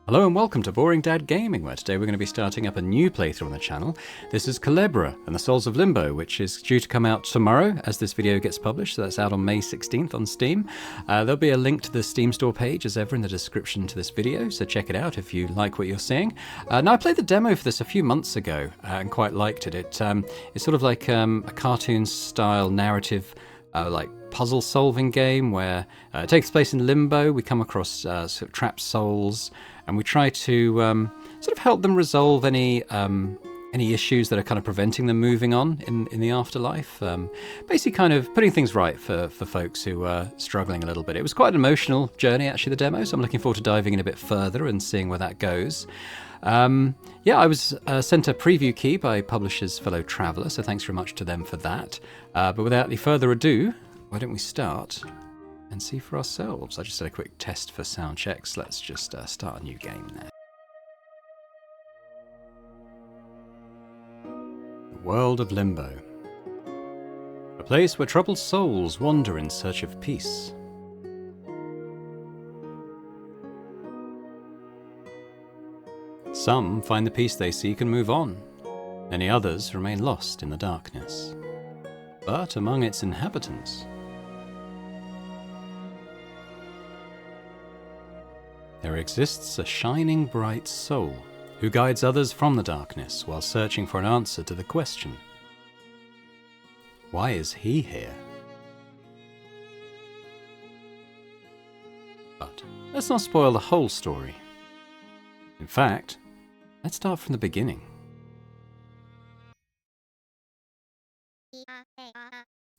Hello and welcome to Boring Dad Gaming, where today we're going to be starting up a new playthrough on the channel. This is Kulebra and the Souls of Limbo, which is due to come out tomorrow as this video gets published, so that's out on May 16th on Steam. There'll be a link to the Steam store page as ever in the description to this video, so check it out if you like what you're seeing. Now, I played the demo for this a few months ago and quite liked it. It's sort of like a cartoon-style narrative like puzzle-solving game where it takes place in limbo. We come across sort of trapped souls, and we try to sort of help them resolve any issues that are kind of preventing them moving on in the afterlife. Basically kind of putting things right for folks who are struggling a little bit. It was quite an emotional journey, actually, the demo, so I'm looking forward to diving in a bit further and seeing where that goes. Yeah, I was sent a preview key by publisher's fellow traveller, so thanks very much to them for that. But without any further ado, why don't we start and see for ourselves. I just did a quick test for sound checks. Let's just start a new game now. The world of Limbo. A place where troubled souls wander in search of peace. Some find the peace they seek and move on. Many others remain lost in the darkness. But among its inhabitants, there exists a shining bright soul who guides others from the darkness while searching for an answer to the question, why is he here? But let's not spoil the whole story. In fact, let's start from the beginning.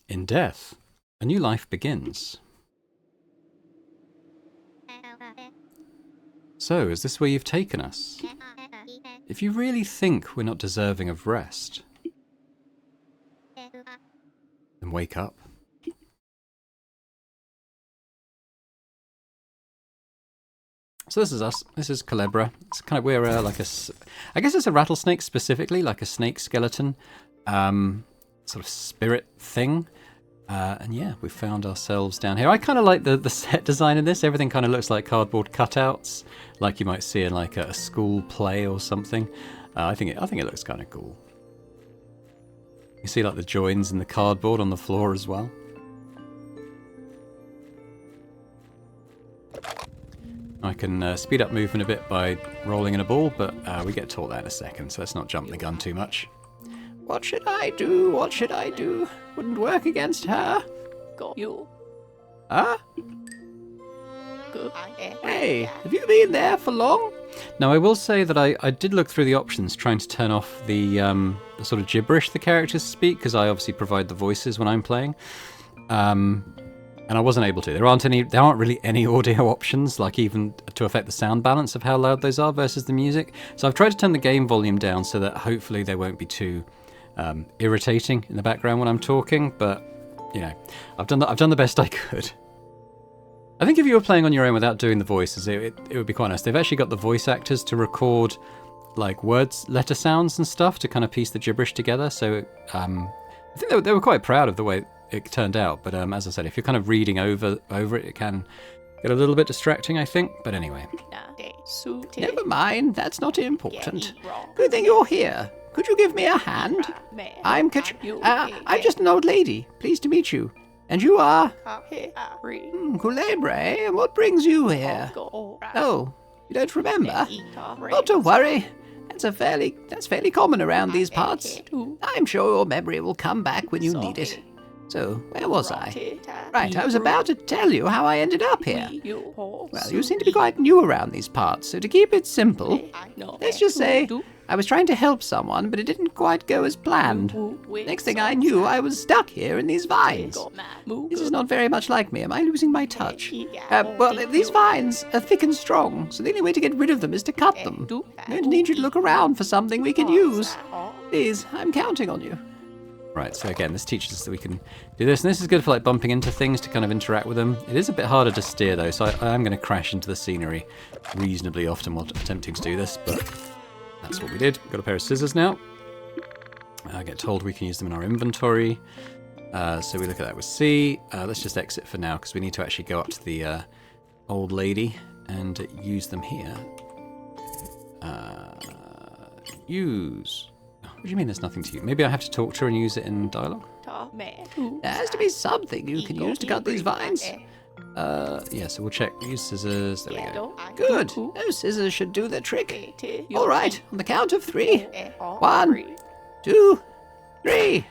In death, a new life begins. So, is this where you've taken us? If you really think we're not deserving of rest, then wake up. So this is us. This is Kulebra. It's kind of, we're like a, I guess it's a rattlesnake specifically, like a snake skeleton, sort of spirit thing. And yeah, we found ourselves down here. I kind of like the set design in this. Everything kind of looks like cardboard cutouts, like you might see in like a school play or something. I think it looks kind of cool. You see like the joins in the cardboard on the floor as well. I can speed up movement a bit by rolling in a ball, but we get taught that in a second, so let's not jump the gun too much. What should I do? What should I do? Wouldn't work against her. Got you. Huh? Hey, have you been there for long? Now, I will say that I did look through the options trying to turn off the sort of gibberish the characters speak, because I obviously provide the voices when I'm playing. And I wasn't able to. There aren't really any audio options, like even to affect the sound balance of how loud those are versus the music. So I've tried to turn the game volume down so that hopefully they won't be too irritating in the background when I'm talking. But you know, I've done the best I could. I think if you were playing on your own without doing the voices, it would be quite nice. They've actually got the voice actors to record like words, letter sounds and stuff to kind of piece the gibberish together. So I think they were quite proud of the way it turned out, but as I said, if you're kind of reading over it, it can get a little bit distracting, I think. But anyway, never mind. That's not important. Good thing you're here. Could you give me a hand? I'm just an old lady. Pleased to meet you. And you are Kulebra, eh? What brings you here? Oh, you don't remember? Not to worry. That's fairly common around these parts. I'm sure your memory will come back when you need it. So, where was I? Right, I was about to tell you how I ended up here. Well, you seem to be quite new around these parts, so to keep it simple, let's just say I was trying to help someone, but it didn't quite go as planned. Next thing I knew, I was stuck here in these vines. This is not very much like me. Am I losing my touch? Well, these vines are thick and strong, so the only way to get rid of them is to cut them. I'm going to need you to look around for something we can use. Please, I'm counting on you. Right, so again, this teaches us that we can do this, and this is good for like bumping into things to kind of interact with them. It is a bit harder to steer though, so I am going to crash into the scenery reasonably often while attempting to do this, but that's what we did. We've got a pair of scissors now. I get told we can use them in our inventory, so we look at that with C. Let's just exit for now, because we need to actually go up to the old lady and use them here. Use. What do you mean there's nothing to use? Maybe I have to talk to her and use it in dialogue? There has to be something you can use to cut these vines. Yeah, so we'll check. Use scissors. There we go. Good. Those scissors should do the trick. All right, on the count of 3. 1, 2, 3.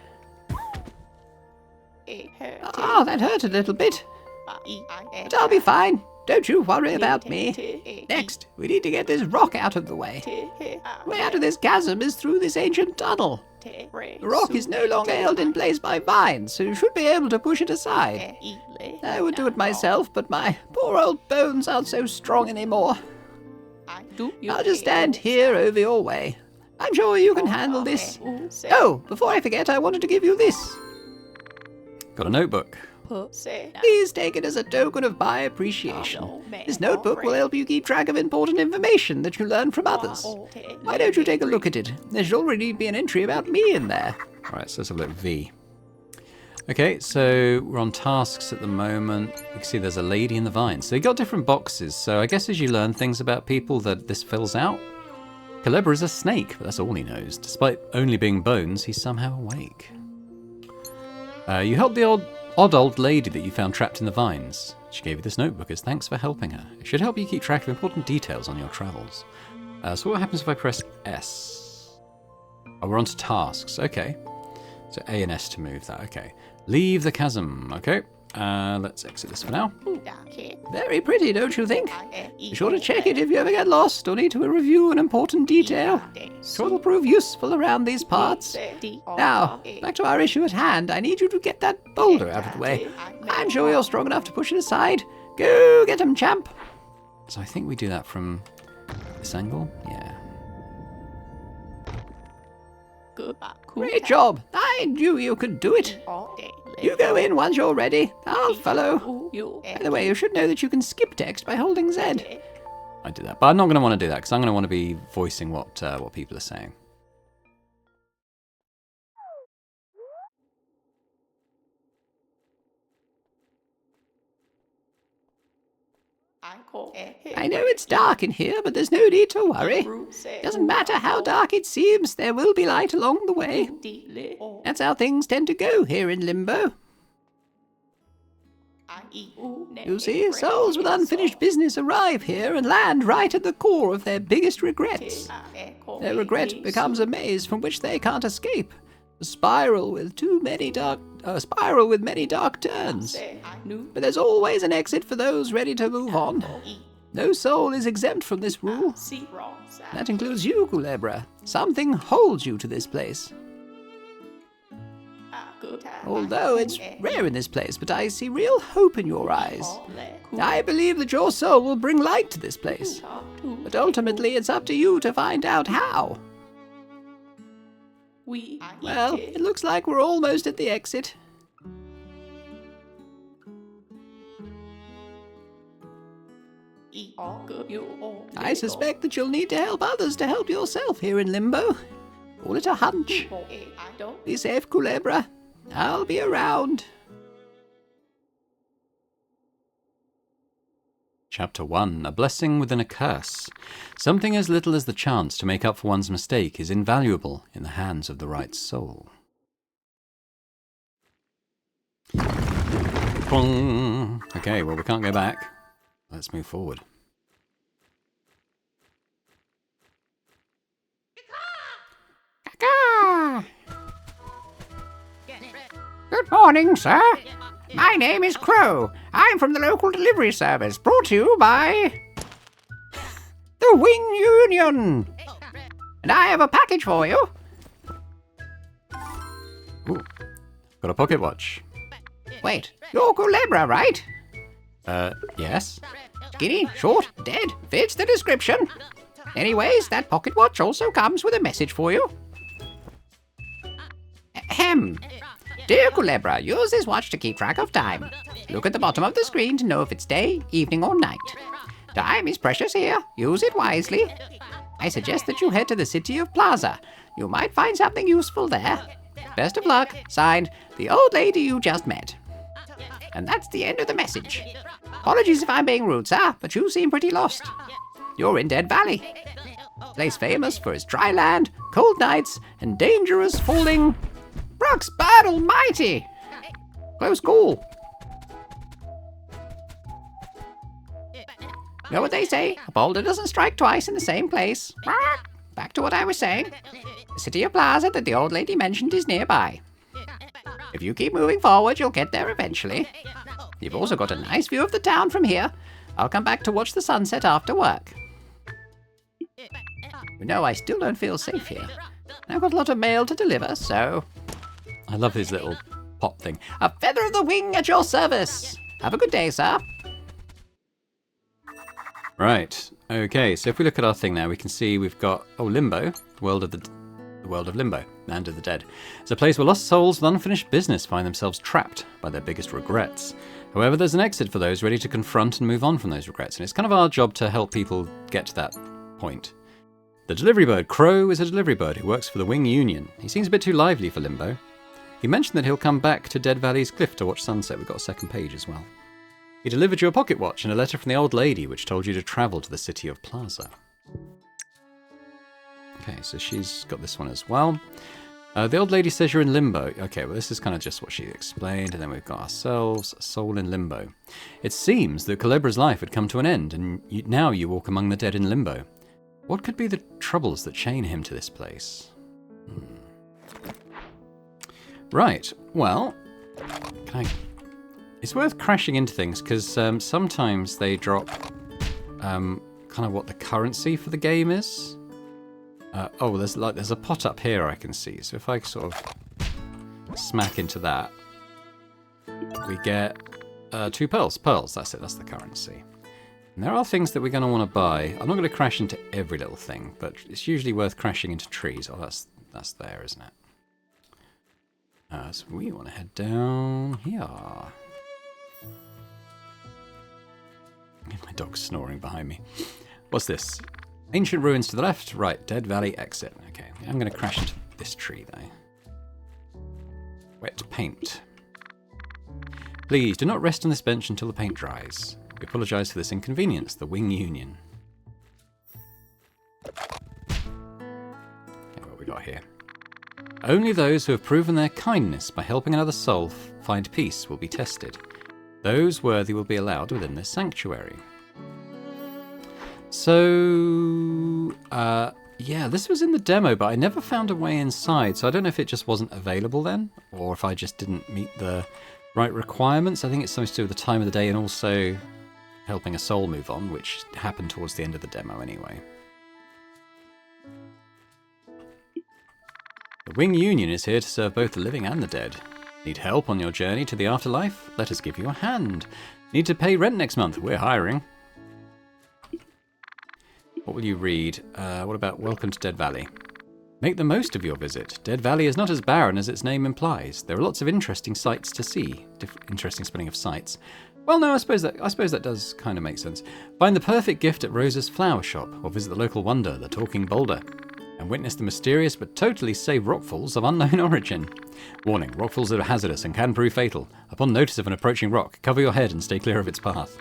Ah, that hurt a little bit. But I'll be fine. Don't you worry about me. Next, we need to get this rock out of the way. The way out of this chasm is through this ancient tunnel. The rock is no longer held in place by vines, so you should be able to push it aside. I would do it myself, but my poor old bones aren't so strong anymore. I'll just stand here over your way. I'm sure you can handle this. Oh, before I forget, I wanted to give you this. Got a notebook. Please take it as a token of my appreciation. This notebook will help you keep track of important information that you learn from others. Why don't you take a look at it? There should already be an entry about me in there. Alright, so let's have a look at V. Okay, so we're on tasks at the moment. You can see there's a lady in the vines. So you got different boxes, so I guess as you learn things about people that this fills out. Kulebra is a snake, but that's all he knows. Despite only being bones, he's somehow awake. You helped the odd old lady that you found trapped in the vines. She gave you this notebook as thanks for helping her. It should help you keep track of important details on your travels. So what happens if I press S? Oh, we're on to tasks. Okay. So A and S to move that. Okay. Leave the chasm. Okay. Let's exit this for now. Very pretty, don't you think? Be sure to check it if you ever get lost or need to review an important detail. Sure it'll prove useful around these parts. Now, back to our issue at hand. I need you to get that boulder out of the way. I'm sure you're strong enough to push it aside. Go get him, champ. So I think we do that from this angle. Yeah. Great job. I knew you could do it. You go in once you're ready. I'll follow. By the way, you should know that you can skip text by holding Z. I do that, but I'm not going to want to do that because I'm going to want to be voicing what people are saying. I know it's dark in here, but there's no need to worry. Doesn't matter how dark it seems, there will be light along the way. That's how things tend to go here in Limbo. You see, souls with unfinished business arrive here and land right at the core of their biggest regrets. Their regret becomes a maze from which they can't escape. A spiral with many dark turns. But there's always an exit for those ready to move on. No soul is exempt from this rule. That includes you, Kulebra. Something holds you to this place. Although it's rare in this place, but I see real hope in your eyes. I believe that your soul will bring light to this place. But ultimately, it's up to you to find out how. Well, it looks like we're almost at the exit. I suspect that you'll need to help others to help yourself here in Limbo. Call it a hunch. Be safe, Kulebra. I'll be around. Chapter 1. A blessing within a curse. Something as little as the chance to make up for one's mistake is invaluable in the hands of the right soul. Boom. Okay, well, we can't go back. Let's move forward. Good morning, sir. My name is Crow. I'm from the local delivery service, brought to you by the Wing Union. And I have a package for you. Ooh, got a pocket watch. Wait, you're Kulebra, right? Yes. Skinny, short, dead, fits the description. Anyways, that pocket watch also comes with a message for you. Ahem. Dear Kulebra, use this watch to keep track of time. Look at the bottom of the screen to know if it's day, evening, or night. Time is precious here. Use it wisely. I suggest that you head to the city of Plaza. You might find something useful there. Best of luck. Signed, the old lady you just met. And that's the end of the message. Apologies if I'm being rude, sir, but you seem pretty lost. You're in Dead Valley. Place famous for its dry land, cold nights, and dangerous falling rocks. Bad almighty! Close call. Know what they say? A boulder doesn't strike twice in the same place. Back to what I was saying. The city of Plaza that the old lady mentioned is nearby. If you keep moving forward, you'll get there eventually. You've also got a nice view of the town from here. I'll come back to watch the sunset after work. You know, I still don't feel safe here. I've got a lot of mail to deliver, so... I love his little pop thing. A feather of the wing at your service. Have a good day, sir. Right. Okay, so if we look at our thing now, we can see we've got, Limbo, the world of Limbo, land of the dead. It's a place where lost souls with unfinished business find themselves trapped by their biggest regrets. However, there's an exit for those ready to confront and move on from those regrets, and it's kind of our job to help people get to that point. The delivery bird, Crow, is a delivery bird who works for the Wing Union. He seems a bit too lively for Limbo. He mentioned that he'll come back to Dead Valley's cliff to watch sunset. We've got a second page as well. He delivered you a pocket watch and a letter from the old lady which told you to travel to the city of Plaza. Okay, so she's got this one as well. The old lady says you're in limbo. Okay, well this is kind of just what she explained, and then we've got ourselves, a soul in limbo. It seems that Kulebra's life had come to an end, and now you walk among the dead in limbo. What could be the troubles that chain him to this place? Right, well, it's worth crashing into things, because sometimes they drop kind of what the currency for the game is. There's a pot up here I can see, so if I sort of smack into that, we get 2 pearls. Pearls, that's it, that's the currency. And there are things that we're going to want to buy. I'm not going to crash into every little thing, but it's usually worth crashing into trees. Oh, that's there, isn't it? So we want to head down here. My dog's snoring behind me. What's this? Ancient ruins to the left, right, Dead Valley exit. Okay, I'm going to crash into this tree though. Wet paint. Please do not rest on this bench until the paint dries. We apologise for this inconvenience, the Wing Union. Okay, what we got here? Only those who have proven their kindness by helping another soul find peace will be tested. Those worthy will be allowed within this sanctuary. So, yeah, this was in the demo, but I never found a way inside, so I don't know if it just wasn't available then, or if I just didn't meet the right requirements. I think it's something to do with the time of the day and also helping a soul move on, which happened towards the end of the demo anyway. The Wing Union is here to serve both the living and the dead. Need help on your journey to the afterlife? Let us give you a hand. Need to pay rent next month? We're hiring. What will you read? What about Welcome to Dead Valley? Make the most of your visit. Dead Valley is not as barren as its name implies. There are lots of interesting sights to see. Interesting spelling of sights. Well, no, I suppose that does kind of make sense. Find the perfect gift at Rosa's flower shop, or visit the local wonder, the Talking Boulder, and witness the mysterious but totally safe rockfalls of unknown origin. Warning, rockfalls are hazardous and can prove fatal. Upon notice of an approaching rock, cover your head and stay clear of its path.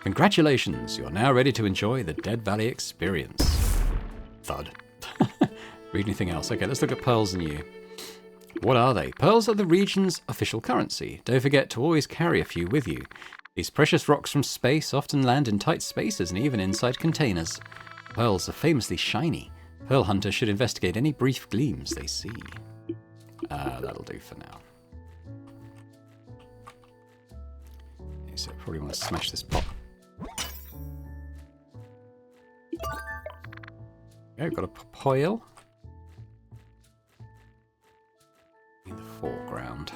Congratulations, you're now ready to enjoy the Dead Valley experience. Thud. Read anything else? Okay, let's look at pearls and you. What are they? Pearls are the region's official currency. Don't forget to always carry a few with you. These precious rocks from space often land in tight spaces and even inside containers. Pearls are famously shiny. Pearl hunters should investigate any brief gleams they see. That'll do for now. Okay, so I probably want to smash this pot. Okay, got a poil. In the foreground.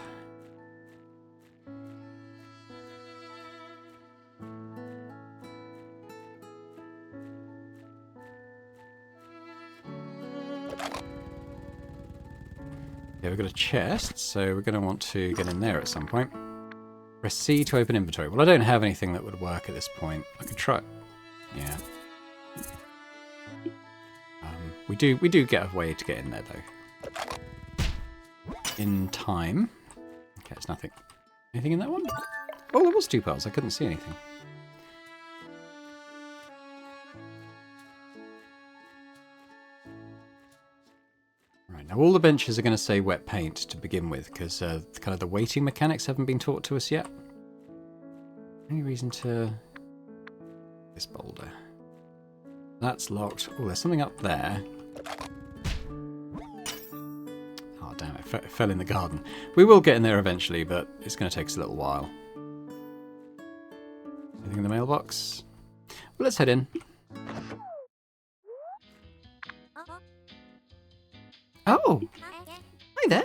Yeah, we've got a chest, so we're going to want to get in there at some point. Press C to open inventory. Well, I don't have anything that would work at this point. I could try. Yeah. We do get a way to get in there though. In time. Okay, it's nothing. Anything in that one? Oh, there was 2 pearls. I couldn't see anything. Right, now all the benches are going to say wet paint to begin with, because kind of the weighting mechanics haven't been taught to us yet. Any reason to... This boulder. That's locked. Oh, there's something up there. Oh, damn it. It fell in the garden. We will get in there eventually, but it's going to take us a little while. Anything in the mailbox? Well, let's head in. Oh! Hi there!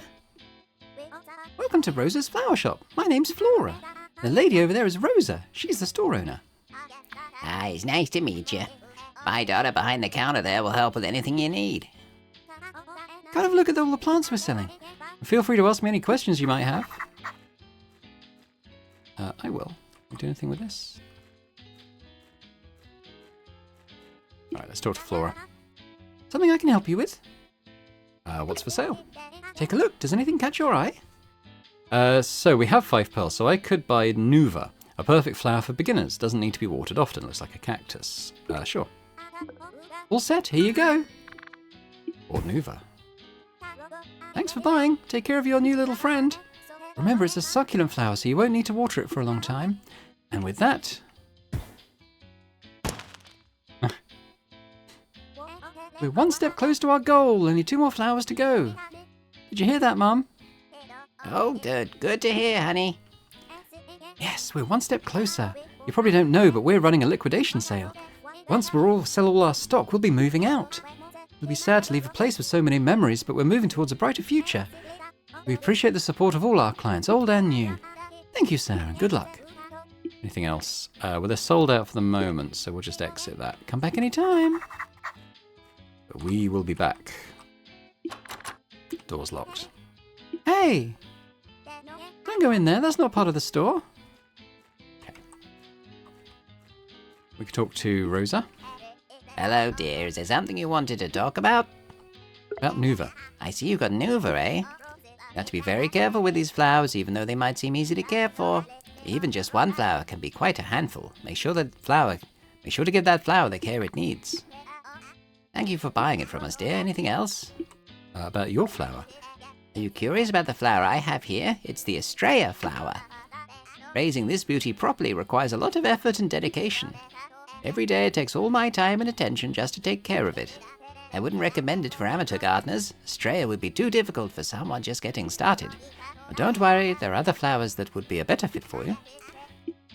Welcome to Rosa's Flower Shop. My name's Flora. The lady over there is Rosa. She's the store owner. Ah, it's nice to meet you. My daughter behind the counter there will help with anything you need. Kind of look at all the plants we're selling. Feel free to ask me any questions you might have. I will. Can you do anything with this? Alright, let's talk to Flora. Something I can help you with? What's for sale? Take a look. Does anything catch your eye? So we have 5 pearls, so I could buy Nuva. A perfect flower for beginners. Doesn't need to be watered often. Looks like a cactus. Sure. All set. Here you go. Or Nuva. Thanks for buying. Take care of your new little friend. Remember, it's a succulent flower, so you won't need to water it for a long time. And with that... We're one step close to our goal. Only 2 more flowers to go. Did you hear that, Mum? Oh, good. Good to hear, honey. Yes, we're one step closer. You probably don't know, but we're running a liquidation sale. Once sell all our stock, we'll be moving out. It'll be sad to leave a place with so many memories, but we're moving towards a brighter future. We appreciate the support of all our clients, old and new. Thank you, Sarah. Good luck. Anything else? Well, they're sold out for the moment, so we'll just exit that. Come back anytime. But we will be back. Door's locked. Hey! Don't go in there. That's not part of the store. Okay. We can talk to Rosa. Hello, dear. Is there something you wanted to talk about? About Nuva. I see you got Nuva, eh? You have to be very careful with these flowers, even though they might seem easy to care for. Even just one flower can be quite a handful. Make sure to give that flower the care it needs. Thank you for buying it from us, dear. Anything else? About your flower. Are you curious about the flower I have here? It's the Estrella flower. Raising this beauty properly requires a lot of effort and dedication. Every day it takes all my time and attention just to take care of it. I wouldn't recommend it for amateur gardeners. Estrella would be too difficult for someone just getting started. But don't worry, there are other flowers that would be a better fit for you.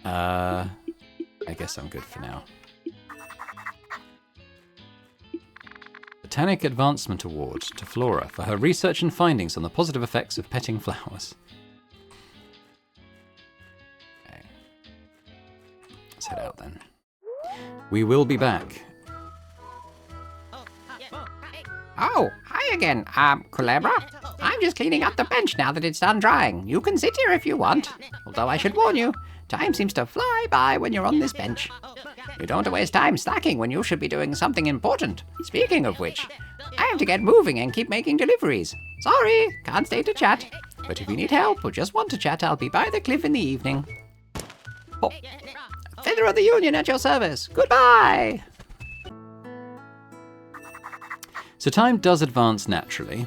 I guess I'm good for now. Botanic Advancement Award to Flora for her research and findings on the positive effects of petting flowers. Okay. Let's head out then. We will be back. Oh, hi again, Kulebra. I'm just cleaning up the bench now that it's done drying. You can sit here if you want. Although I should warn you, time seems to fly by when you're on this bench. You don't want to waste time slacking when you should be doing something important. Speaking of which, I have to get moving and keep making deliveries. Sorry, can't stay to chat. But if you need help or just want to chat, I'll be by the cliff in the evening. Oh, Feather of the Union at your service. Goodbye! So time does advance naturally.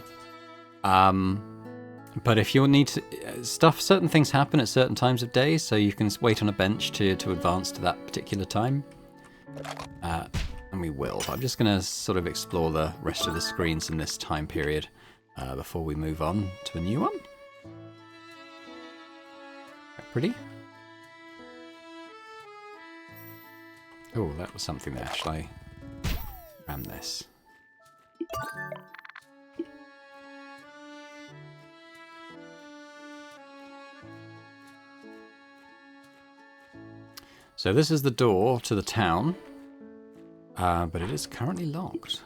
But if you need to... certain things happen at certain times of day, so you can wait on a bench to advance to that particular time. And we will. But I'm just going to sort of explore the rest of the screens in this time period before we move on to a new one. Quite pretty. Oh, that was something there. Shall I ram this? So this is the door to the town, but it is currently locked.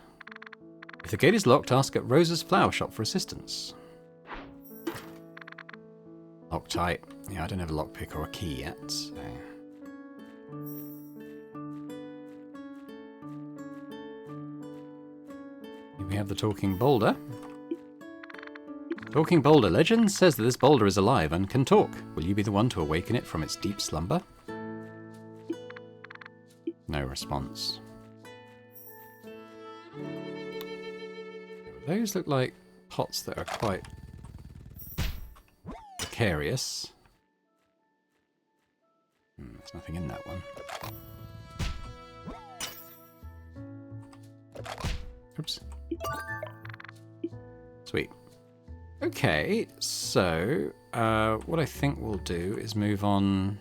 If the gate is locked, ask at Rosa's Flower Shop for assistance. Lock tight. Yeah, I don't have a lockpick or a key yet, so... Here we have the talking boulder. Talking boulder. Legend says that this boulder is alive and can talk. Will you be the one to awaken it from its deep slumber? No response. Those look like pots that are quite precarious. There's nothing in that one. Oops. Sweet. Okay, so what I think we'll do is move on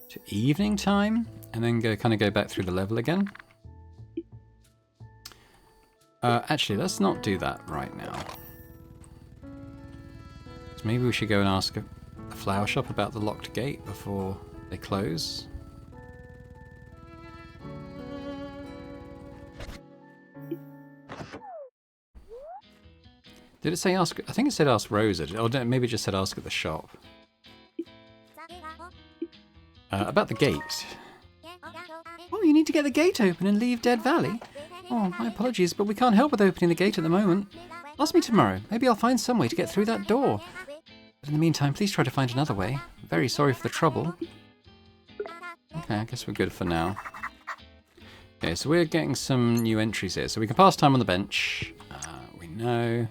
to evening time and then kind of go back through the level again. Actually, let's not do that right now. So maybe we should go and ask the flower shop about the locked gate before they close. Did it say ask? I think it said ask Rosa, or maybe it just said ask at the shop. About the gate. Oh, you need to get the gate open and leave Dead Valley? Oh, my apologies, but we can't help with opening the gate at the moment. Ask me tomorrow. Maybe I'll find some way to get through that door. But in the meantime, please try to find another way. Very sorry for the trouble. Okay, I guess we're good for now. Okay, so we're getting some new entries here. So we can pass time on the bench. We know.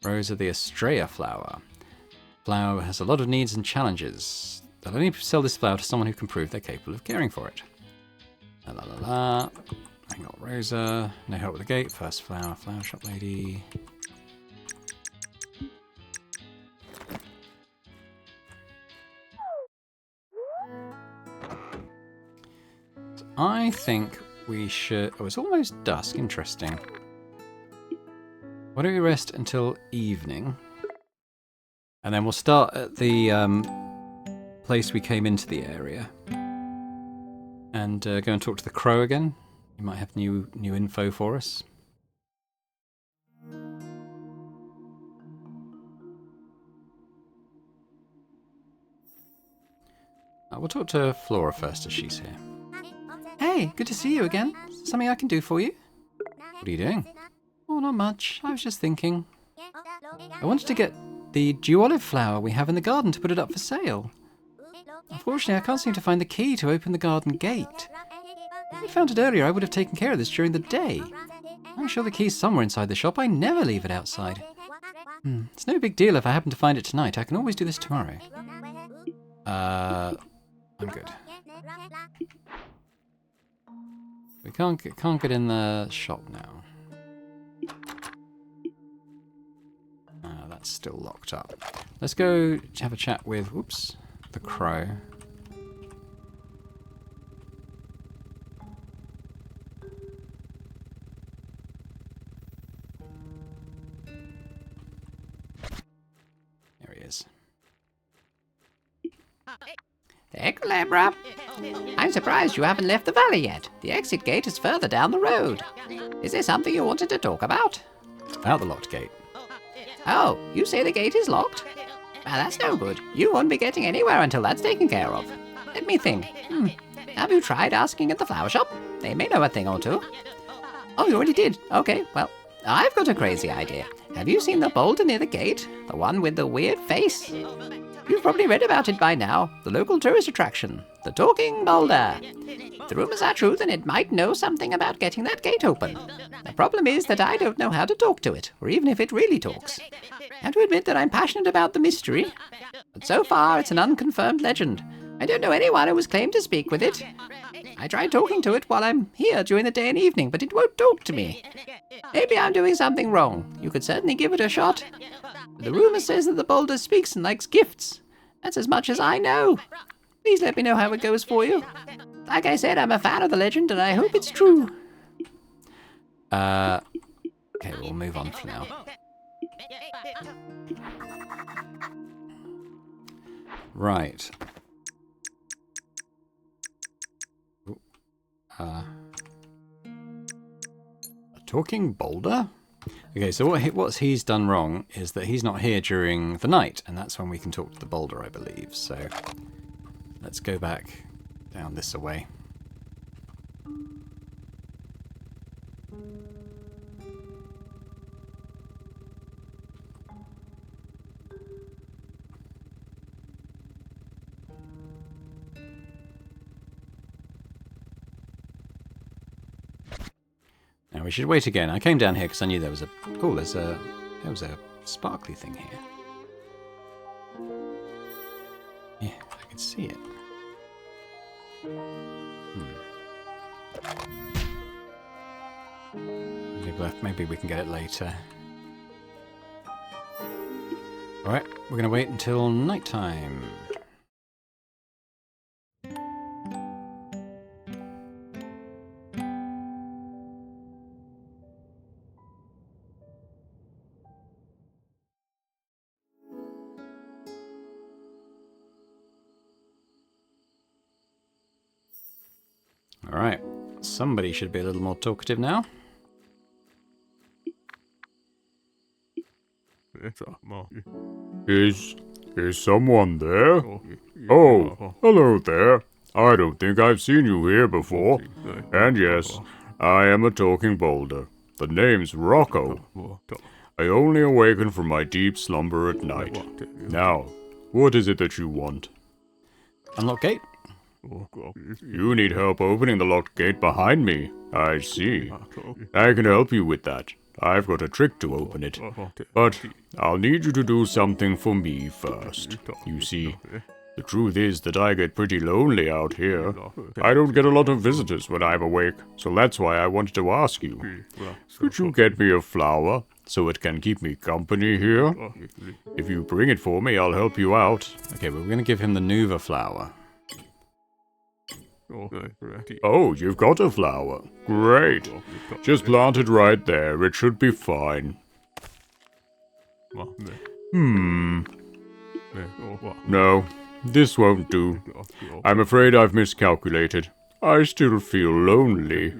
Rosa the Estrella flower. Flower has a lot of needs and challenges. They'll only sell this flower to someone who can prove they're capable of caring for it. La la la la. I got Rosa. No help with the gate. First flower. Flower shop lady. So I think we should... Oh, it's almost dusk. Interesting. Why don't we rest until evening? And then we'll start at the place we came into the area. And go and talk to the crow again. He might have new info for us. We'll talk to Flora first as she's here. Hey, good to see you again. Something I can do for you? What are you doing? Oh, not much. I was just thinking. I wanted to get the dew olive flower we have in the garden to put it up for sale. Unfortunately, I can't seem to find the key to open the garden gate. If I found it earlier, I would have taken care of this during the day. I'm sure the key's somewhere inside the shop. I never leave it outside. It's no big deal if I happen to find it tonight. I can always do this tomorrow. I'm good. We can't get in the shop now. That's still locked up. Let's go have a chat with, whoops, the crow. There he is. Hey, Kulebra. I'm surprised you haven't left the valley yet. The exit gate is further down the road. Is there something you wanted to talk about? Out the locked gate. Oh, you say the gate is locked? Well, that's no good. You won't be getting anywhere until that's taken care of. Let me think. Have you tried asking at the flower shop? They may know a thing or two. Oh, you already did? Okay, well, I've got a crazy idea. Have you seen the boulder near the gate? The one with the weird face? You've probably read about it by now. The local tourist attraction. The talking boulder. If the rumors are true, then it might know something about getting that gate open. The problem is that I don't know how to talk to it, or even if it really talks. I have to admit that I'm passionate about the mystery, but so far it's an unconfirmed legend. I don't know anyone who has claimed to speak with it. I tried talking to it while I'm here during the day and evening, but it won't talk to me. Maybe I'm doing something wrong. You could certainly give it a shot. But the rumor says that the boulder speaks and likes gifts. That's as much as I know. Please let me know how it goes for you. Like I said, I'm a fan of the legend, and I hope it's true. Okay, we'll move on for now. Right. A talking boulder? Okay, so what he's done wrong is that he's not here during the night, and that's when we can talk to the boulder, I believe. So let's go back down this way. Now we should wait again. I came down here because I knew there was a... Oh, there was a sparkly thing here. Yeah, I can see it. Maybe we can get it later. Alright, we're going to wait until nighttime. Alright, somebody should be a little more talkative now. Is someone there? Oh, hello there. I don't think I've seen you here before. And yes, I am a talking boulder. The name's Rocco. I only awaken from my deep slumber at night. Now, what is it that you want? Unlock gate? You need help opening the locked gate behind me. I see. I can help you with that. I've got a trick to open it. But I'll need you to do something for me first. You see, the truth is that I get pretty lonely out here. I don't get a lot of visitors when I'm awake, so that's why I wanted to ask you. Could you get me a flower, so it can keep me company here? If you bring it for me, I'll help you out. Okay, but we're going to give him the Nuva flower. Oh, you've got a flower. Great. Just plant it right there. It should be fine. No, this won't do. I'm afraid I've miscalculated. I still feel lonely.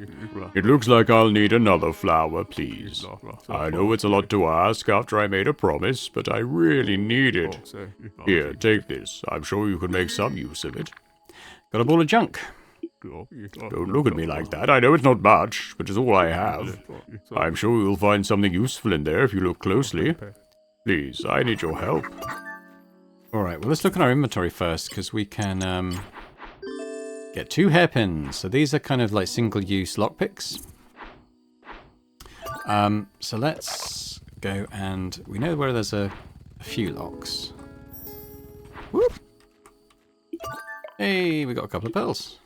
It looks like I'll need another flower, please. I know it's a lot to ask after I made a promise, but I really need it. Here, take this. I'm sure you can make some use of it. Got a ball of junk. Don't look at me like that. I know it's not much, but it's all I have. I'm sure you'll find something useful in there if you look closely. Please, I need your help. Alright, well let's look at our inventory first, because we can get 2 hairpins. So these are kind of like single-use lockpicks. So let's go and... We know where there's a few locks. Whoop! Hey, we got a couple of pearls.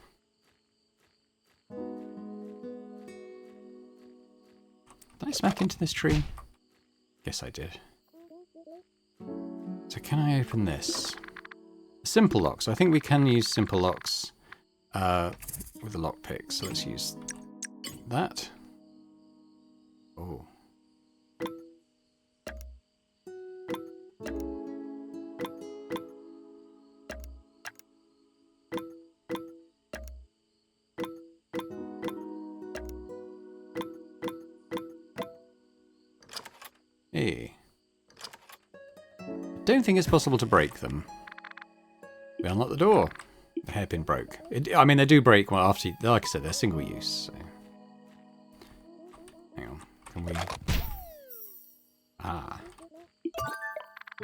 Did I smack into this tree? Yes, I did. So can I open this? Simple lock. So I think we can use simple locks with a lockpick. So let's use that. Oh. Hey. Don't think it's possible to break them. We unlock the door. The hairpin broke. I mean, they do break well after, like I said, they're single use. So. Hang on. Can we... Ah.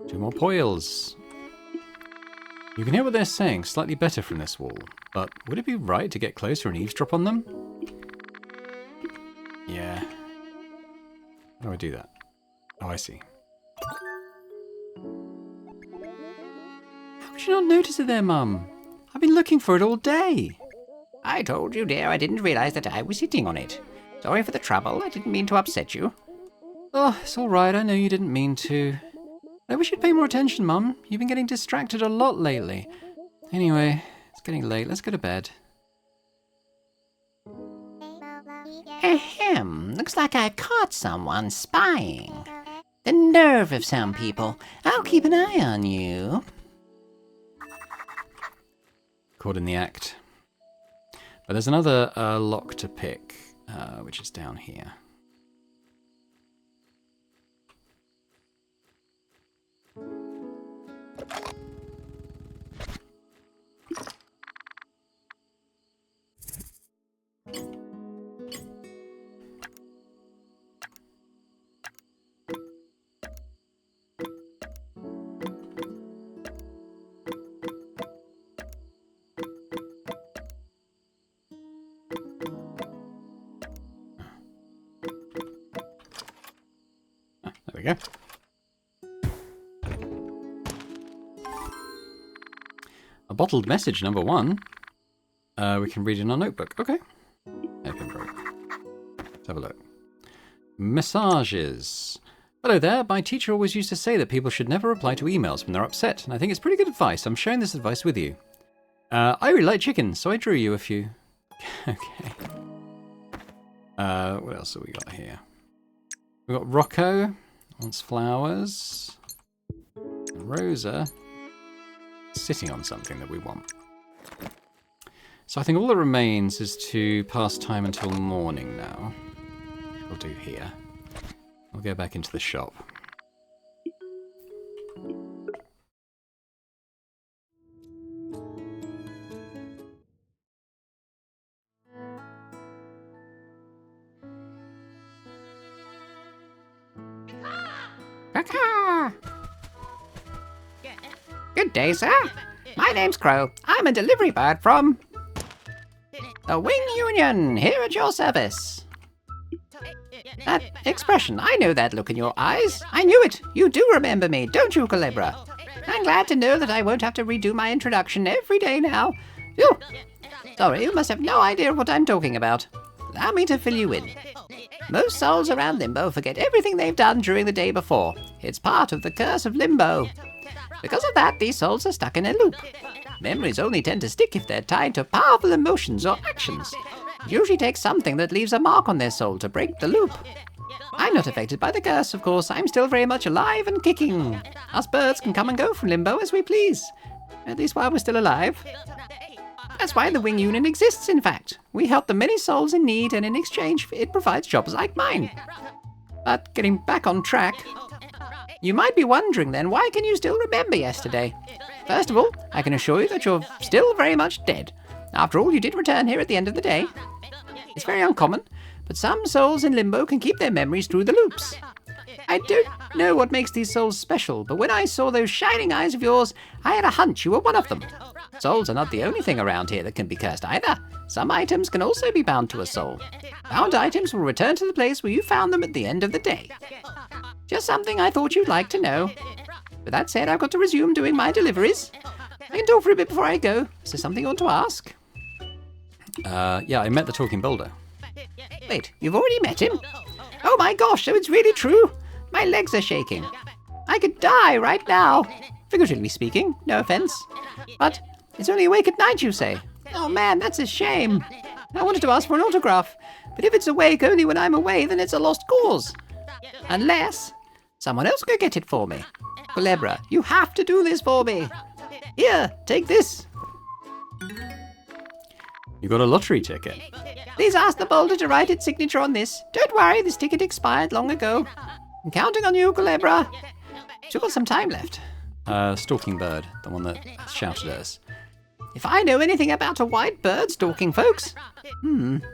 2 more poils. You can hear what they're saying slightly better from this wall, but would it be right to get closer and eavesdrop on them? Yeah. How do I do that? Oh, I see. How could you not notice it there, Mum? I've been looking for it all day. I told you, dear, I didn't realize that I was sitting on it. Sorry for the trouble. I didn't mean to upset you. Oh, it's all right. I know you didn't mean to. I wish you'd pay more attention, Mum. You've been getting distracted a lot lately. Anyway, it's getting late. Let's go to bed. Ahem. Looks like I caught someone spying. The nerve of some people. I'll keep an eye on you. Caught in the act. But there's another lock to pick, which is down here. we go. A bottled message number 1. We can read in our notebook. Okay. Open broke. Let's have a look. Massages. Hello there. My teacher always used to say that people should never reply to emails when they're upset, and I think it's pretty good advice. I'm sharing this advice with you. I really like chicken, so I drew you a few. Okay. What else have we got here? We've got Rocco wants flowers. And Rosa sitting on something that we want. So I think all that remains is to pass time until morning now. We'll do here. We'll go back into the shop. Good day, sir. My name's Crow. I'm a delivery bird from the Wing Union, here at your service. That expression, I know that look in your eyes. I knew it. You do remember me, don't you, Kulebra? I'm glad to know that I won't have to redo my introduction every day now. Phew. Sorry, you must have no idea what I'm talking about. Allow me to fill you in. Most souls around Limbo forget everything they've done during the day before. It's part of the curse of Limbo. Because of that, these souls are stuck in a loop. Memories only tend to stick if they're tied to powerful emotions or actions. It usually takes something that leaves a mark on their soul to break the loop. I'm not affected by the curse, of course. I'm still very much alive and kicking. Us birds can come and go from Limbo as we please. At least while we're still alive. That's why the Wing Union exists, in fact. We help the many souls in need, and in exchange, it provides jobs like mine. But getting back on track, you might be wondering then, why can you still remember yesterday? First of all, I can assure you that you're still very much dead. After all, you did return here at the end of the day. It's very uncommon, but some souls in Limbo can keep their memories through the loops. I don't know what makes these souls special, but when I saw those shining eyes of yours, I had a hunch you were one of them. Souls are not the only thing around here that can be cursed either. Some items can also be bound to a soul. Bound items will return to the place where you found them at the end of the day. Just something I thought you'd like to know. With that said, I've got to resume doing my deliveries. I can talk for a bit before I go. Is there something you want to ask? Yeah, I met the talking boulder. Wait, you've already met him? Oh my gosh, so it's really true? My legs are shaking. I could die right now. Figuratively speaking, no offense. But it's only awake at night, you say? Oh man, that's a shame. I wanted to ask for an autograph, but if it's awake only when I'm away, then it's a lost cause. Unless someone else could get it for me. Kulebra, you have to do this for me. Here, take this. You got a lottery ticket. Please ask the boulder to write its signature on this. Don't worry, this ticket expired long ago. I'm counting on you, Kulebra. Still got some time left. Stalking bird, the one that shouted at us. If I know anything about a white bird stalking folks...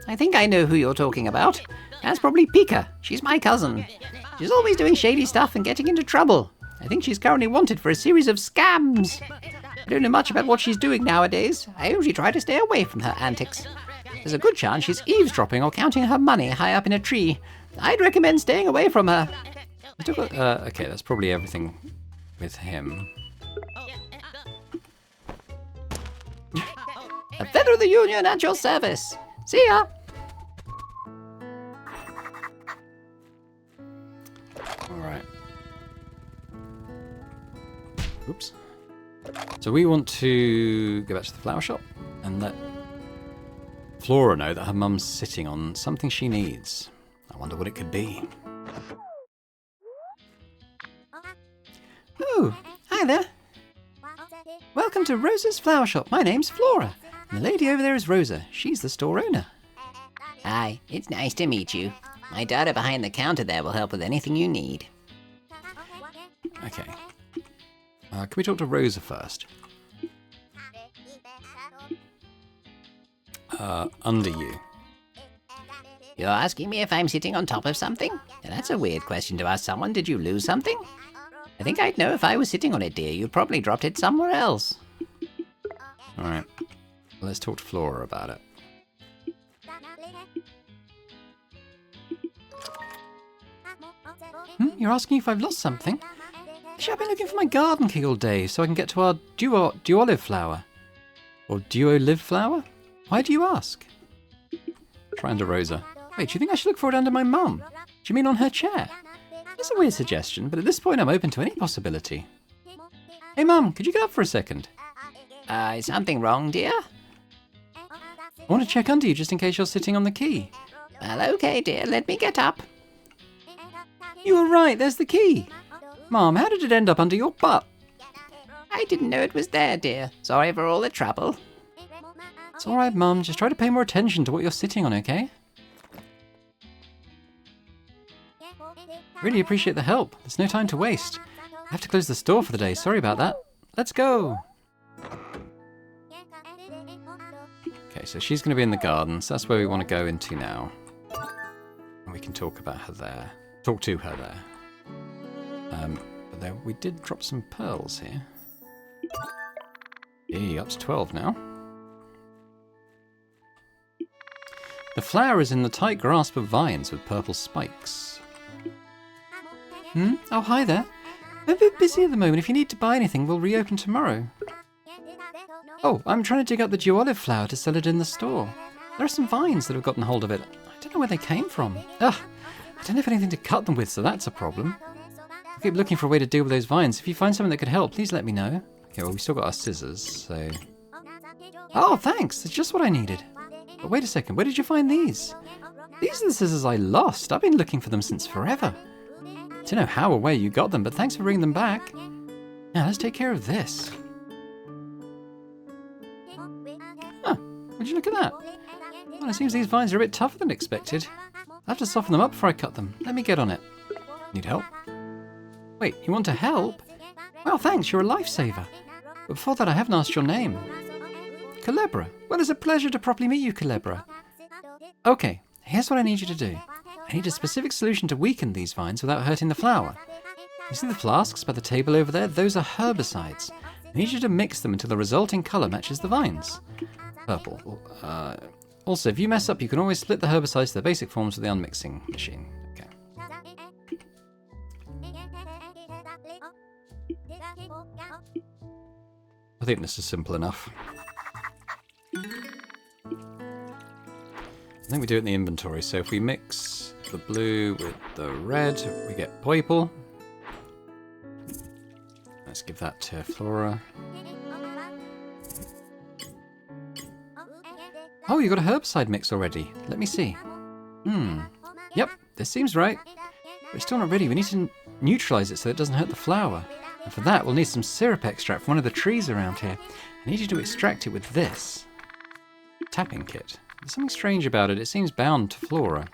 I think I know who you're talking about. That's probably Pika. She's my cousin. She's always doing shady stuff and getting into trouble. I think she's currently wanted for a series of scams. I don't know much about what she's doing nowadays. I usually try to stay away from her antics. There's a good chance she's eavesdropping or counting her money high up in a tree. I'd recommend staying away from her. Okay, that's probably everything with him. A feather of the Union at your service. See ya. Alright. Oops. So we want to go back to the flower shop and let Flora know that her mum's sitting on something she needs. I wonder what it could be. Oh, hi there. Welcome to Rosa's flower shop. My name's Flora. And the lady over there is Rosa. She's the store owner. Hi, it's nice to meet you. My daughter behind the counter there will help with anything you need. Okay. Can we talk to Rosa first? Under you. You're asking me if I'm sitting on top of something? Now, that's a weird question to ask someone. Did you lose something? I think I'd know if I was sitting on it, dear. You probably dropped it somewhere else. Alright. Let's talk to Flora about it. You're asking if I've lost something? Actually, I've been looking for my garden key all day so I can get to our duolive flower. Or duolive flower? Why do you ask? Try under Rosa. Wait, do you think I should look for it under my mum? Do you mean on her chair? That's a weird suggestion, but at this point I'm open to any possibility. Hey Mum, could you get up for a second? Is something wrong, dear? I want to check under you just in case you're sitting on the key. Well, okay, dear, let me get up. You were right, there's the key. Mum, how did it end up under your butt? I didn't know it was there, dear. Sorry for all the trouble. It's alright, Mum, just try to pay more attention to what you're sitting on, okay? Really appreciate the help. There's no time to waste. I have to close the store for the day, sorry about that. Let's go! Okay, so she's going to be in the garden, so that's where we want to go into now. And we can talk about her there. Talk to her there. But there, we did drop some pearls here. Yeah, up to 12 now. The flower is in the tight grasp of vines with purple spikes. Oh, hi there. I'm a bit busy at the moment. If you need to buy anything, we'll reopen tomorrow. Oh, I'm trying to dig up the duolive flower to sell it in the store. There are some vines that have gotten hold of it. I don't know where they came from. Ugh, I don't have anything to cut them with, so that's a problem. I keep looking for a way to deal with those vines. If you find something that could help, please let me know. Okay, well, we still got our scissors, so... Oh, thanks! That's just what I needed. But wait a second, where did you find these? These are the scissors I lost. I've been looking for them since forever. I don't know how or where you got them, but thanks for bringing them back. Now, let's take care of this. Huh, would you look at that? Well, it seems these vines are a bit tougher than expected. I'll have to soften them up before I cut them. Let me get on it. Need help? Wait, you want to help? Well, thanks, you're a lifesaver. But before that, I haven't asked your name. Kulebra. Well, it's a pleasure to properly meet you, Kulebra. Okay, here's what I need you to do. I need a specific solution to weaken these vines without hurting the flower. You see the flasks by the table over there? Those are herbicides. I need you to mix them until the resulting colour matches the vines. Purple. Also, if you mess up, you can always split the herbicides to their basic forms with the unmixing machine. Okay. I think this is simple enough. I think we do it in the inventory, so if we mix the blue with the red, we get purple. Let's give that to Flora. Oh, you got a herbicide mix already. Let me see. Yep, this seems right. But it's still not ready. We need to neutralize it so it doesn't hurt the flower. And for that, we'll need some syrup extract from one of the trees around here. I need you to extract it with this tapping kit. There's something strange about it. It seems bound to Flora.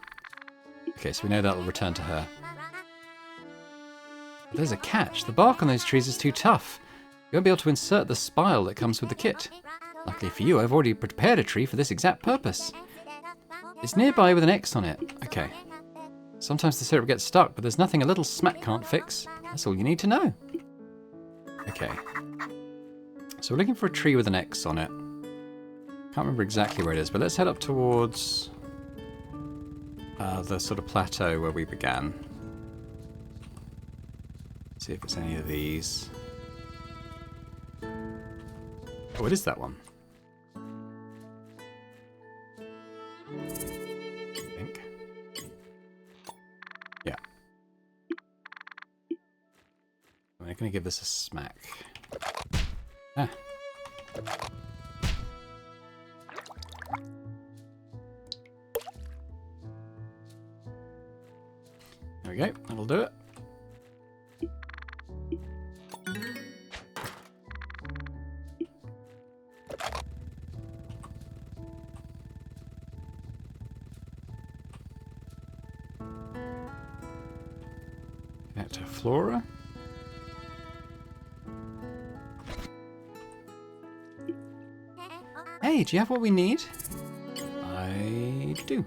Okay, so we know that will return to her. But there's a catch. The bark on those trees is too tough. You won't be able to insert the spile that comes with the kit. Luckily for you, I've already prepared a tree for this exact purpose. It's nearby with an X on it. Okay. Sometimes the syrup gets stuck, but there's nothing a little smack can't fix. That's all you need to know. Okay. So we're looking for a tree with an X on it. Can't remember exactly where it is, but let's head up towards the sort of plateau where we began. See if it's any of these. Oh, it is that one. I think. Yeah. I'm going to give this a smack. Ah. There we go, that'll do it. Back to Flora. Hey, do you have what we need? I do.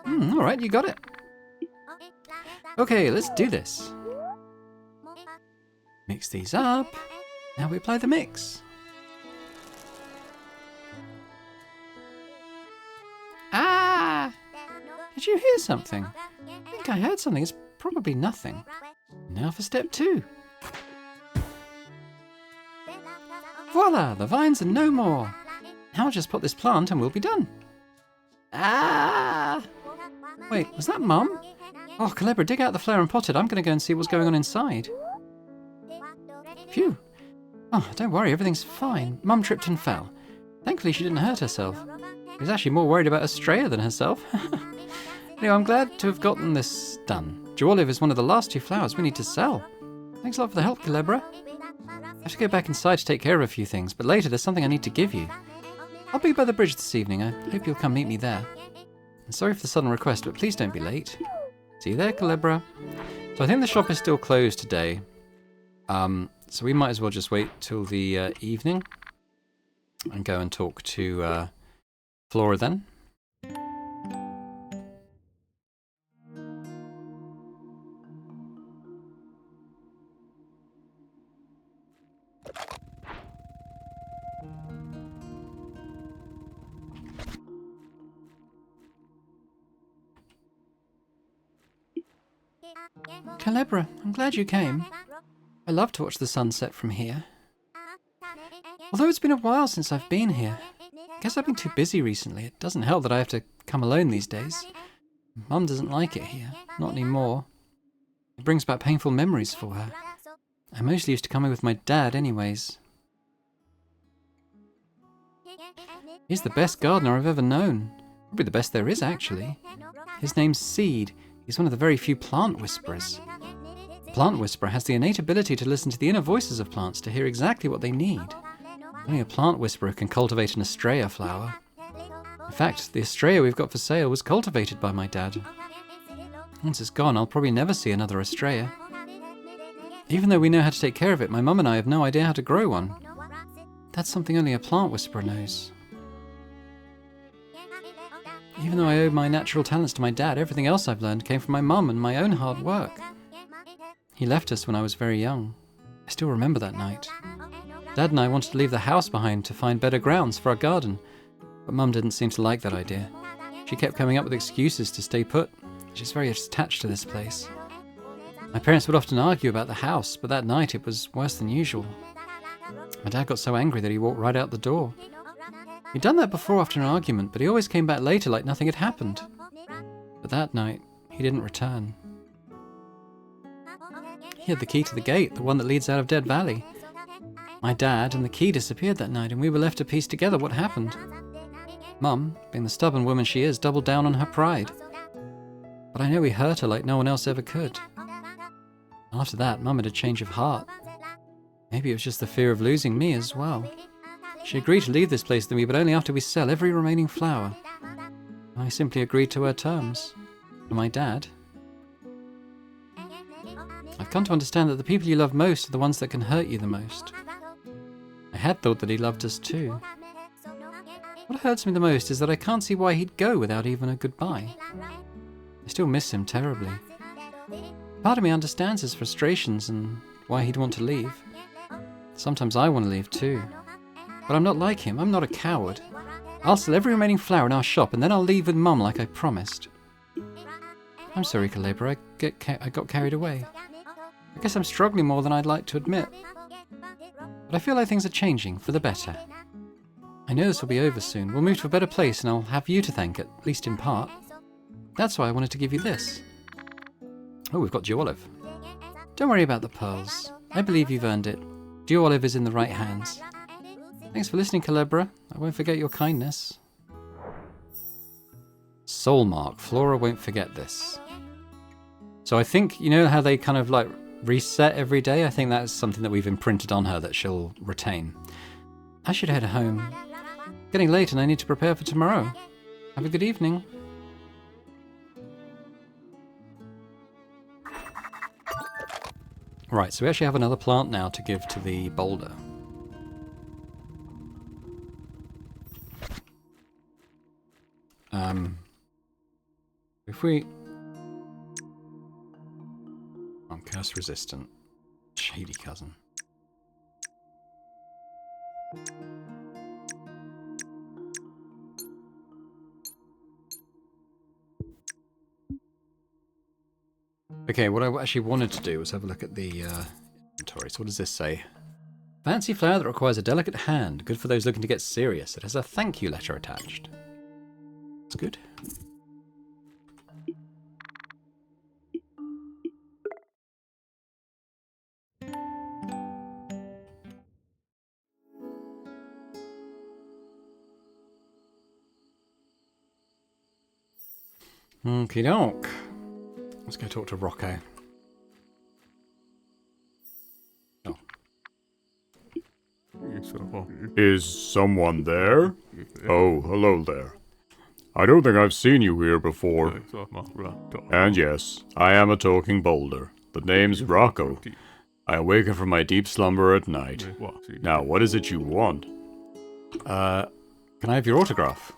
Alright, you got it. Okay, let's do this. Mix these up. Now we apply the mix. Ah! Did you hear something? I think I heard something. It's Probably nothing. Now for step 2. Voila! The vines are no more. Now I'll just pot this plant and we'll be done. Ah! Wait, was that Mum? Oh, Kulebra, dig out the flower and pot it. I'm going to go and see what's going on inside. Phew. Oh, don't worry, everything's fine. Mum tripped and fell. Thankfully, she didn't hurt herself. She was actually more worried about Estrella than herself. Anyway, I'm glad to have gotten this done. Jewolive is one of the last 2 flowers we need to sell. Thanks a lot for the help, Kulebra. I have to go back inside to take care of a few things, but later there's something I need to give you. I'll be by the bridge this evening. I hope you'll come meet me there. And sorry for the sudden request, but please don't be late. See you there, Kulebra. So I think the shop is still closed today. So we might as well just wait till the evening and go and talk to Flora then. Kulebra, I'm glad you came. I love to watch the sunset from here. Although it's been a while since I've been here. I guess I've been too busy recently. It doesn't help that I have to come alone these days. Mum doesn't like it here. Not anymore. It brings back painful memories for her. I mostly used to come here with my dad anyways. He's the best gardener I've ever known. Probably the best there is, actually. His name's Seed. He's one of the very few plant whisperers. A plant whisperer has the innate ability to listen to the inner voices of plants to hear exactly what they need. Only a plant whisperer can cultivate an Estrella flower. In fact, the Estrella we've got for sale was cultivated by my dad. Once it's gone, I'll probably never see another Estrella. Even though we know how to take care of it, my mum and I have no idea how to grow one. That's something only a plant whisperer knows. Even though I owe my natural talents to my dad, everything else I've learned came from my mum and my own hard work. He left us when I was very young. I still remember that night. Dad and I wanted to leave the house behind to find better grounds for our garden, but Mum didn't seem to like that idea. She kept coming up with excuses to stay put. She's very attached to this place. My parents would often argue about the house, but that night it was worse than usual. My dad got so angry that he walked right out the door. He'd done that before after an argument, but he always came back later like nothing had happened. But that night, he didn't return. He had the key to the gate, the one that leads out of Dead Valley. My dad and the key disappeared that night, and we were left to piece together what happened. Mum, being the stubborn woman she is, doubled down on her pride. But I know we hurt her like no one else ever could. After that, Mum had a change of heart. Maybe it was just the fear of losing me as well. She agreed to leave this place with me, but only after we sell every remaining flower. I simply agreed to her terms. For my dad. I've come to understand that the people you love most are the ones that can hurt you the most. I had thought that he loved us too. What hurts me the most is that I can't see why he'd go without even a goodbye. I still miss him terribly. Part of me understands his frustrations and why he'd want to leave. Sometimes I want to leave too. But I'm not like him. I'm not a coward. I'll sell every remaining flower in our shop and then I'll leave with Mum like I promised. I'm sorry, Kulebra. I got carried away. I guess I'm struggling more than I'd like to admit. But I feel like things are changing for the better. I know this will be over soon. We'll move to a better place and I'll have you to thank, at least in part. That's why I wanted to give you this. Oh, we've got Jewolive. Don't worry about the pearls. I believe you've earned it. Jewolive is in the right hands. Thanks for listening, Kulebra. I won't forget your kindness. Soul mark. Flora won't forget this. So I think, you know how they kind of like reset every day? I think that's something that we've imprinted on her that she'll retain. I should head home. Getting late and I need to prepare for tomorrow. Have a good evening. Right, so we actually have another plant now to give to the boulder. If we... I'm curse resistant. Shady cousin. Okay, what I actually wanted to do was have a look at the inventory. So what does this say? Fancy flower that requires a delicate hand. Good for those looking to get serious. It has a thank you letter attached. That's good. Okie doke. Let's go talk to Rocco. Oh. Is someone there? Oh, hello there. I don't think I've seen you here before. And yes, I am a talking boulder. The name's Rocco. I awaken from my deep slumber at night. Now, what is it you want? Can I have your autograph?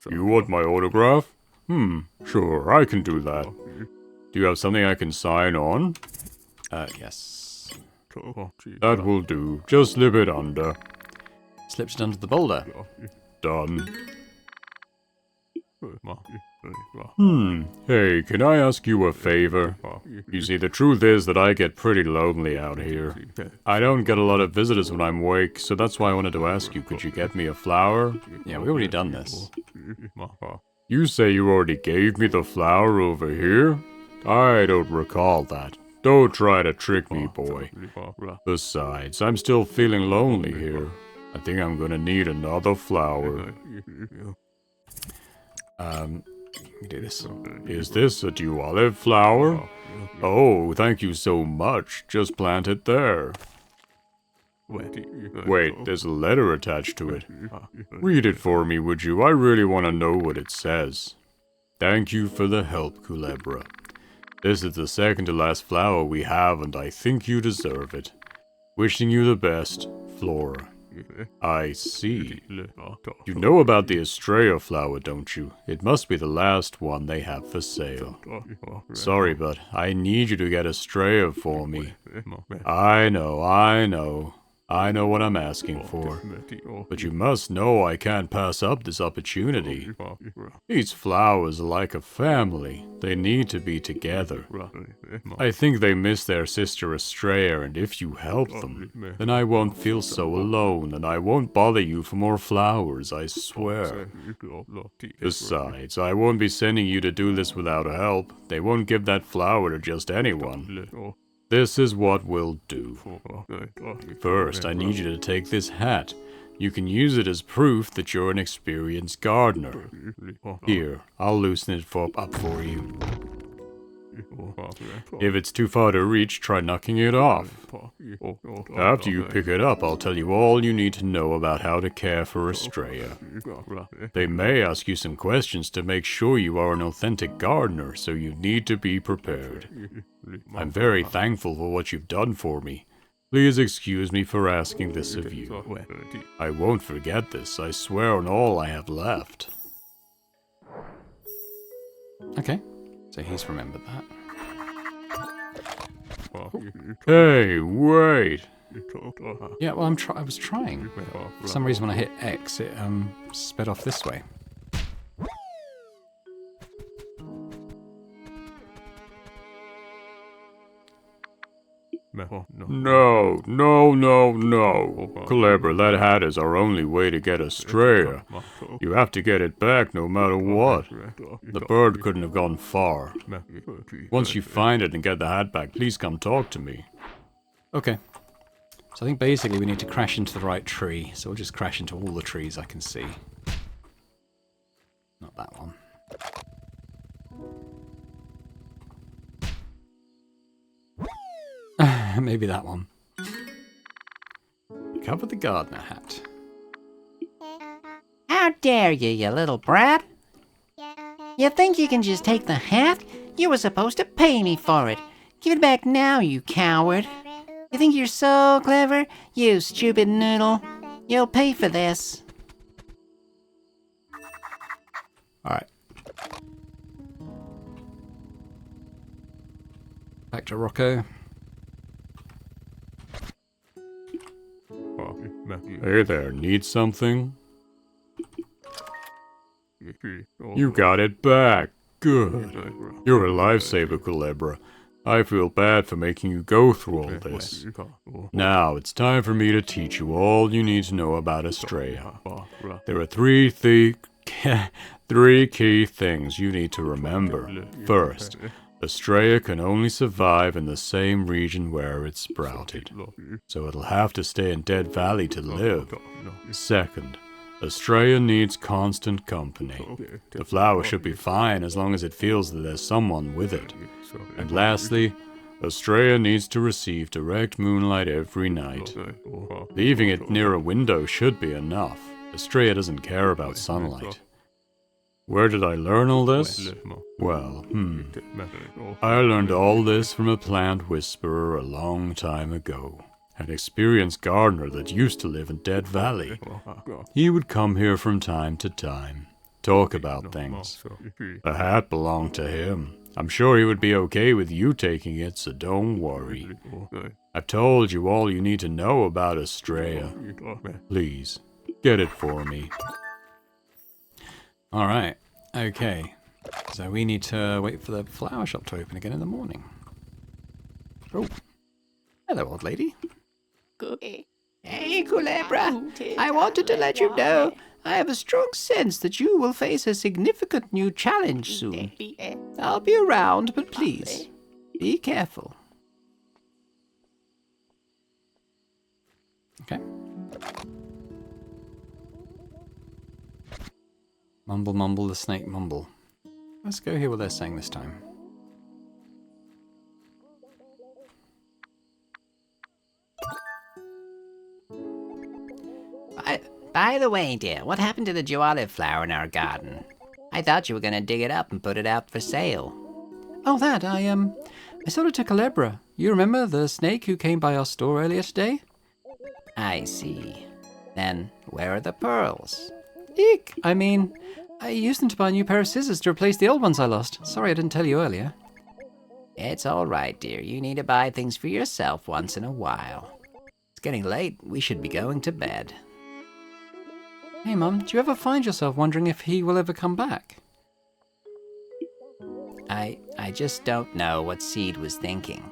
You want my autograph? Sure, I can do that. Do you have something I can sign on? Yes. That will do. Just slip it under. Slipped it under the boulder. Done. Hey, can I ask you a favor? You see, the truth is that I get pretty lonely out here. I don't get a lot of visitors when I'm awake, so that's why I wanted to ask you, could you get me a flower? Yeah, we already done this. You say you already gave me the flower over here? I don't recall that. Don't try to trick me, boy. Besides, I'm still feeling lonely here. I think I'm gonna need another flower. Do this. Is this a dew olive flower? Oh, thank you so much. Just plant it there. Wait, there's a letter attached to it. Read it for me, would you? I really want to know what it says. Thank you for the help, Kulebra. This is the second to last flower we have, and I think you deserve it. Wishing you the best, Flora. I see. You know about the Estrella flower, don't you? It must be the last one they have for sale. Sorry, but I need you to get Estrella for me. I know. I know what I'm asking for. But you must know I can't pass up this opportunity. These flowers are like a family. They need to be together. I think they miss their sister Estrella, and if you help them, then I won't feel so alone, and I won't bother you for more flowers, I swear. Besides, I won't be sending you to do this without help. They won't give that flower to just anyone. This is what we'll do. First, I need you to take this hat. You can use it as proof that you're an experienced gardener. Here, I'll loosen it up for you. If it's too far to reach, try knocking it off. After you pick it up, I'll tell you all you need to know about how to care for Estrella. They may ask you some questions to make sure you are an authentic gardener, so you need to be prepared. I'm very thankful for what you've done for me. Please excuse me for asking this of you. I won't forget this, I swear on all I have left. Okay, so he's remembered that. Hey, wait! Yeah, well, I was trying. For some reason, when I hit X, it sped off this way. No. Kulebra, that hat is our only way to get Estrella. You have to get it back no matter what. The bird couldn't have gone far. Once you find it and get the hat back, please come talk to me. Okay. So I think basically we need to crash into the right tree. So we'll just crash into all the trees I can see. Not that one. Maybe that one. Cover the gardener hat. How dare you, you little brat? You think you can just take the hat? You were supposed to pay me for it. Give it back now, you coward. You think you're so clever? You stupid noodle. You'll pay for this. Alright. Back to Rocco. Hey there, need something? You got it back. Good. You're a lifesaver, Kulebra. I feel bad for making you go through all this. Now, it's time for me to teach you all you need to know about Estrella. There are three key things you need to remember. First, Estrella can only survive in the same region where it sprouted, so it'll have to stay in Dead Valley to live. Second, Estrella needs constant company. The flower should be fine as long as it feels that there's someone with it. And lastly, Estrella needs to receive direct moonlight every night. Leaving it near a window should be enough. Estrella doesn't care about sunlight. Where did I learn all this? Well, I learned all this from a plant whisperer a long time ago. An experienced gardener that used to live in Dead Valley. He would come here from time to time, talk about things. The hat belonged to him. I'm sure he would be okay with you taking it, so don't worry. I've told you all you need to know about Estrella. Please, get it for me. Alright, okay. So we need to wait for the flower shop to open again in the morning. Oh, hello, old lady. Hey, Kulebra. I wanted to let you know I have a strong sense that you will face a significant new challenge soon. I'll be around, but please, be careful. Okay. Mumble, mumble, the snake mumble. Let's go hear what they're saying this time. By the way, dear, what happened to the dew olive flower in our garden? I thought you were going to dig it up and put it out for sale. Oh, that, I sold it to Kulebra. You remember the snake who came by our store earlier today? I see. Then, where are the pearls? Eek! I mean, I used them to buy a new pair of scissors to replace the old ones I lost. Sorry I didn't tell you earlier. It's all right, dear. You need to buy things for yourself once in a while. It's getting late. We should be going to bed. Hey, Mum, do you ever find yourself wondering if he will ever come back? I just don't know what Seed was thinking.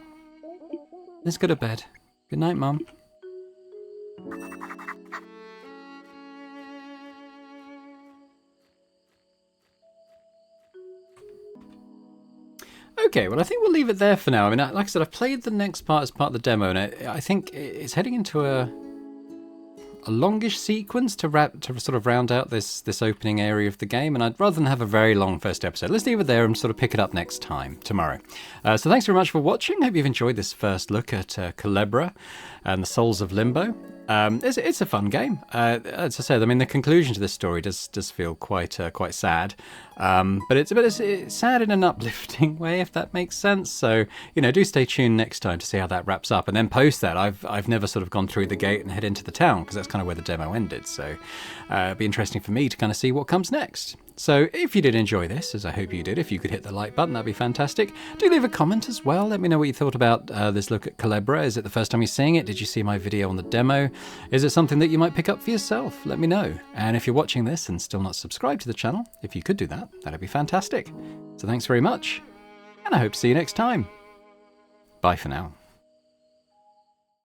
Let's go to bed. Good night, Mum. Okay, well, I think we'll leave it there for now. I mean, like I said, I've played the next part as part of the demo, and I think it's heading into a longish sequence to sort of round out this opening area of the game, and I'd rather than have a very long first episode, let's leave it there and sort of pick it up next time, tomorrow. So thanks very much for watching. Hope you've enjoyed this first look at Kulebra and the Souls of Limbo. It's a fun game. As I said, I mean, the conclusion to this story does feel quite sad, but it's sad in an uplifting way, if that makes sense. So do stay tuned next time to see how that wraps up, and then post that. I've never sort of gone through the gate and head into the town because that's kind of where the demo ended. So it'd be interesting for me to kind of see what comes next. So if you did enjoy this, as I hope you did, if you could hit the like button, that'd be fantastic. Do leave a comment as well. Let me know what you thought about this look at Kulebra. Is it the first time you're seeing it? Did you see my video on the demo? Is it something that you might pick up for yourself? Let me know. And if you're watching this and still not subscribed to the channel, if you could do that, that'd be fantastic. So thanks very much, and I hope to see you next time. Bye for now.